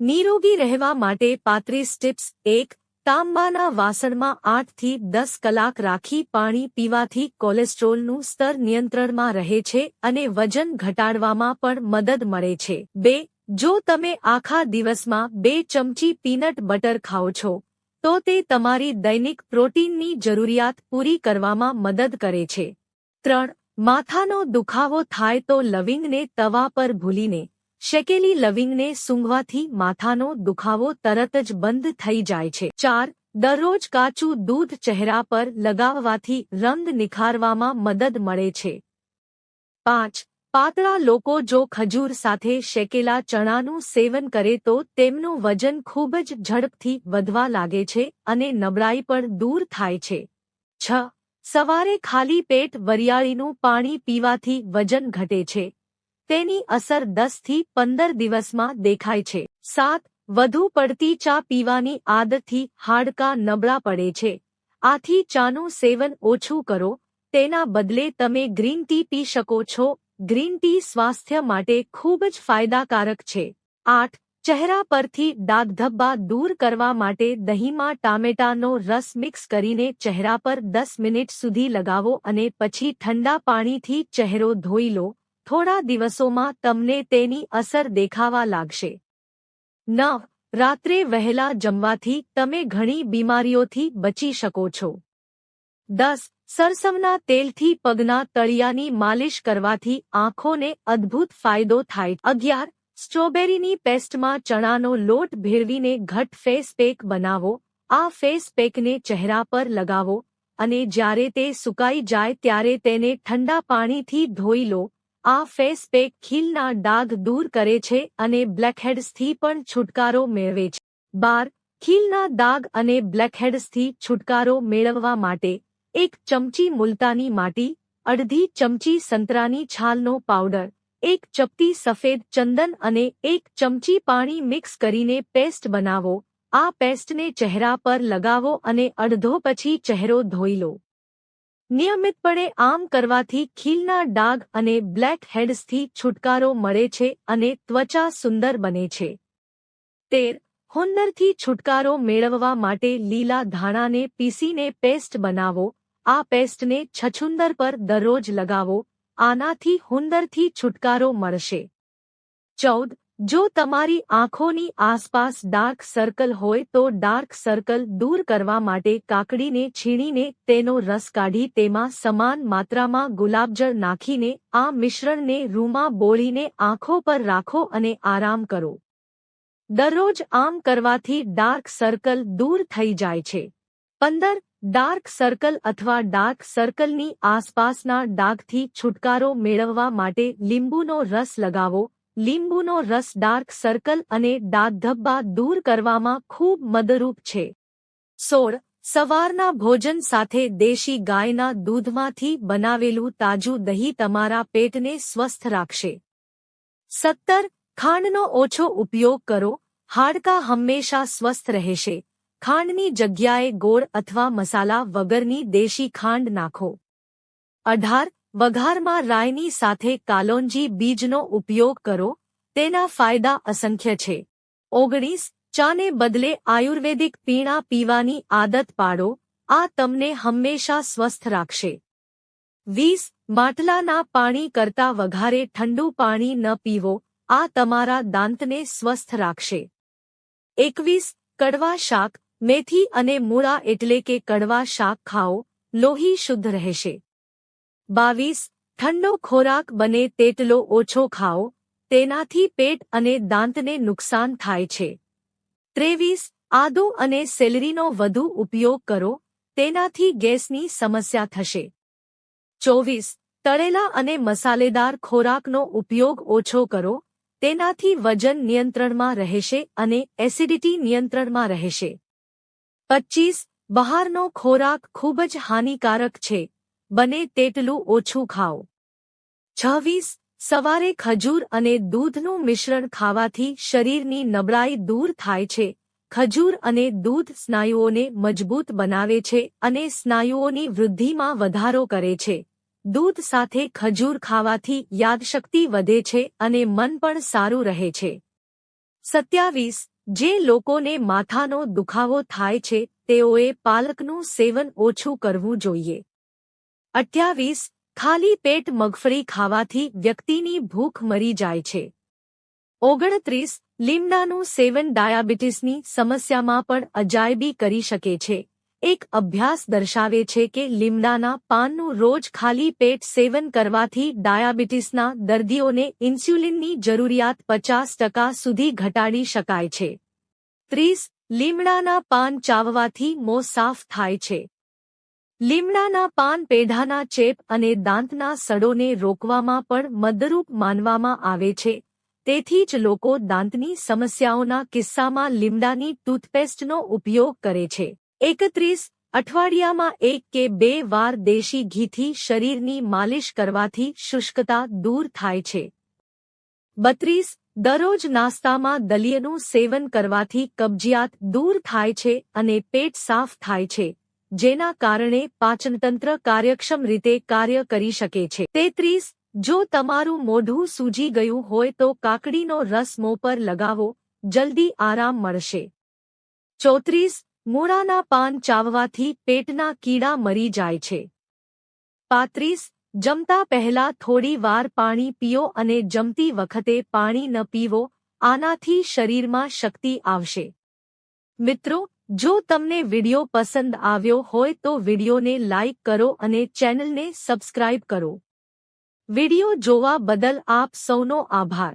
નિરોગી રહેવા માટે 35 ટિપ્સ 1. તાંબાના વાસણમાં 8 થી 10 કલાક રાખી પાણી પીવાથી કોલેસ્ટ્રોલનું સ્તર નિયંત્રણમાં રહે છે અને વજન ઘટાડવામાં પણ મદદ મળે છે. 2. જો તમે આખા દિવસમાં 2 ચમચી પીનટ બટર ખાઓ છો તો તે તમારી દૈનિક પ્રોટીનની જરૂરિયાત પૂરી કરવામાં મદદ કરે છે. 3. માથાનો દુખાવો થાય તો લવિંગને તવા પર ભૂલીને શેકેલી લવિંગને સૂંઘવાથી માથાનો દુખાવો તરત જ બંધ થઈ જાય છે. 4. દરરોજ કાચું દૂધ ચહેરા પર લગાવવાથી રંગ નિખારવામાં મદદ મળે છે. 5. પાતળા લોકો જો ખજૂર સાથે શેકેલા ચણાનું સેવન કરે તો તેમનું વજન ખૂબ જ ઝડપથી વધવા લાગે છે અને નબળાઈ પણ દૂર થાય છે. 6. સવારે ખાલી પેટ વરિયાળીનું પાણી પીવાથી વજન ઘટે છે. તેની અસર 10 થી 15 દિવસમાં દેખાય છે. 7. વધુ પડતી ચા પીવાની આદતથી હાડકાં નબળા પડે છે. આથી ચાનું સેવન ઓછું કરો. તેના બદલે તમે ગ્રીન ટી પી શકો છો. ગ્રીન ટી સ્વાસ્થ્ય માટે ખૂબ જ ફાયદાકારક છે. 8. ચહેરા પરથી ડાઘધબ્બા દૂર કરવા માટે દહીંમાં ટામેટાનો રસ મિક્સ કરીને ચહેરા પર 10 મિનિટ સુધી લગાવો અને પછી ઠંડા પાણીથી ચહેરો ધોઈ લો. થોડા દિવસોમાં તમને તેની અસર દેખાવા લાગશે. 9. રાત્રે વહેલા જમવાથી તમે ઘણી બીમારીઓથી બચી શકો છો. 10. સરસવના તેલથી પગના તળિયાની માલિશ કરવાથી આંખોને અદ્ભુત ફાયદો થાય. 11. સ્ટ્રોબેરીની પેસ્ટમાં ચણાનો લોટ ભેળવીને ઘટ ફેસ પેક બનાવો. આ ફેસ પેકને ચહેરા પર લગાવો અને જ્યારે તે સુકાઈ જાય ત્યારે તેને ઠંડા પાણીથી ધોઈ લો. આ ફેસ પેક ખીલના ડાઘ દૂર કરે છે અને બ્લેકહેડ્સથી પણ છુટકારો મેળવે છે. 12. ખીલના ડાઘ અને બ્લેકહેડ્સથી છુટકારો મેળવવા માટે 1 ચમચી મુલતાની માટી, અડધી ચમચી સંતરાની છાલનો પાવડર, 1 ચપટી સફેદ ચંદન અને 1 ચમચી પાણી મિક્સ કરીને પેસ્ટ બનાવો. આ પેસ્ટને ચહેરા પર લગાવો અને અડધો પછી ચહેરો ધોઈ લો. નિયમિતપણે આમ કરવાથી ખીલના ડાઘ અને બ્લેક હેડ્સથી છુટકારો મળે છે અને ત્વચા સુંદર બને છે. 13. હુંદરથી છુટકારો મેળવવા માટે લીલા ધાણાને પીસીને પેસ્ટ બનાવો. આ પેસ્ટને છછુંદર પર દરરોજ લગાવો. આનાથી હુંદરથી છુટકારો મળશે. 14. જો તમારી આંખોની આસપાસ ડાર્ક સર્કલ હોય તો ડાર્ક સર્કલ દૂર કરવા માટે કાકડીને છીણીને તેનો રસ કાઢી તેમાં સમાન માત્રામાં ગુલાબજળ નાખીને આ મિશ્રણને રૂમાં બોળીને આંખો પર રાખો અને આરામ કરો. દરરોજ આમ કરવાથી ડાર્ક સર્કલ દૂર થઈ જાય છે. 15. ડાર્ક સર્કલ અથવા ડાર્ક સર્કલની આસપાસના ડાઘથી છુટકારો મેળવવા માટે લીંબુનો રસ લગાવો. લીંબુનો રસ ડાર્ક સર્કલ અને ડાઘધબ્બા દૂર કરવામાં ખૂબ મદદરૂપ છે. 16. સવારના ભોજન સાથે દેશી ગાયના દૂધમાંથી બનાવેલું તાજું દહીં તમારા પેટને સ્વસ્થ રાખશે. 17. ખાંડનો ઓછો ઉપયોગ કરો. હાડકાં હંમેશા સ્વસ્થ રહેશે. ખાંડની જગ્યાએ ગોળ અથવા મસાલા વગરની દેશી ખાંડ નાખો. 18. વઘારમાં રાઈની સાથે કાલોંજી બીજનો ઉપયોગ કરો. તેના ફાયદા અસંખ્ય છે. 19. ચાને બદલે આયુર્વેદિક પીણા પીવાની આદત પાડો. આ તમને હંમેશા સ્વસ્થ રાખશે. 20. માટલાના પાણી કરતાં વધારે ઠંડુ પાણી ન પીવો. આ તમારા દાંતને સ્વસ્થ રાખશે. 21. કડવા શાક, મેથી અને મૂળા એટલે કે કડવા શાક ખાઓ. લોહી શુદ્ધ રહેશે. 22. ઠંડો ખોરાક બને તેટલો ઓછો ખાઓ. તેનાથી પેટ અને દાંતને નુકસાન થાય છે. 23. આદુ અને સેલરીનો વધુ ઉપયોગ કરો. તેનાથી ગેસની સમસ્યા થશે. 24. તળેલા અને મસાલેદાર ખોરાકનો ઉપયોગ ઓછો કરો. તેનાથી વજન નિયંત્રણમાં રહેશે અને એસિડિટી નિયંત્રણમાં રહેશે. 25. બહારનો ખોરાક ખૂબ જ હાનિકારક છે. બને તેટલું ઓછું ખાઓ. 26. સવારે ખજૂર અને દૂધનું મિશ્રણ ખાવાથી શરીરની નબળાઈ દૂર થાય છે. ખજૂર અને દૂધ સ્નાયુઓને મજબૂત બનાવે છે અને સ્નાયુઓની વૃદ્ધિમાં વધારો કરે છે. દૂધ સાથે ખજૂર ખાવાથી યાદશક્તિ વધે છે અને મન પણ સારું રહે છે. 27. જે લોકોને માથાનો દુખાવો થાય છે તેઓએ પાલકનું સેવન ઓછું કરવું જોઈએ. 28. ખાલી પેટ મગફળી ખાવાથી વ્યક્તિની ભૂખ મરી જાય છે. 29. લીમડાનું સેવન ડાયાબિટીસની સમસ્યામાં પણ અજાયબી કરી શકે છે. એક અભ્યાસ દર્શાવે છે કે લીમડાના પાનનું રોજ ખાલી પેટ સેવન કરવાથી ડાયાબિટીસના દર્દીઓને ઇન્સ્યુલિનની જરૂરિયાત 50% સુધી ઘટાડી શકાય છે. 30. લીમડાના પાન ચાવવાથી મોં સાફ થાય છે. લીમડાના પાન પેઢાના ચેપ અને દાંતના સડોને રોકવામાં પણ મદદરૂપ માનવામાં આવે છે. તેથી જ લોકો દાંતની સમસ્યાઓના કિસ્સામાં લીમડાની ટૂથપેસ્ટનો ઉપયોગ કરે છે. 31. અઠવાડિયામાં 1 કે 2 વાર દેશી ઘીથી શરીરની માલિશ કરવાથી શુષ્કતા દૂર થાય છે. 32. દરરોજ નાસ્તામાં દલિયાનું સેવન કરવાથી કબજિયાત દૂર થાય છે અને પેટ સાફ થાય છે, જેના કારણે પાચનતંત્ર કાર્યક્ષમ રીતે કાર્ય કરી શકે છે. 33. જો તમારું મોઢું સૂજી ગયું હોય તો કાકડીનો રસ મોં પર લગાવો, જલ્દી આરામ મળશે. 34. મૂળાના પાન ચાવવાથી પેટના કીડા મરી જાય છે. 35. જમતા પહેલા થોડી વાર પાણી પીઓ અને જમતી વખતે પાણી ન પીવો, આનાથી શરીરમાં શક્તિ આવશે. મિત્રો, જો તમને વિડિયો પસંદ આવ્યો હોય તો વિડિયોને લાઇક કરો અને ચેનલને સબસ્ક્રાઇબ કરો. વિડિયો જોવા બદલ આપ સૌનો આભાર.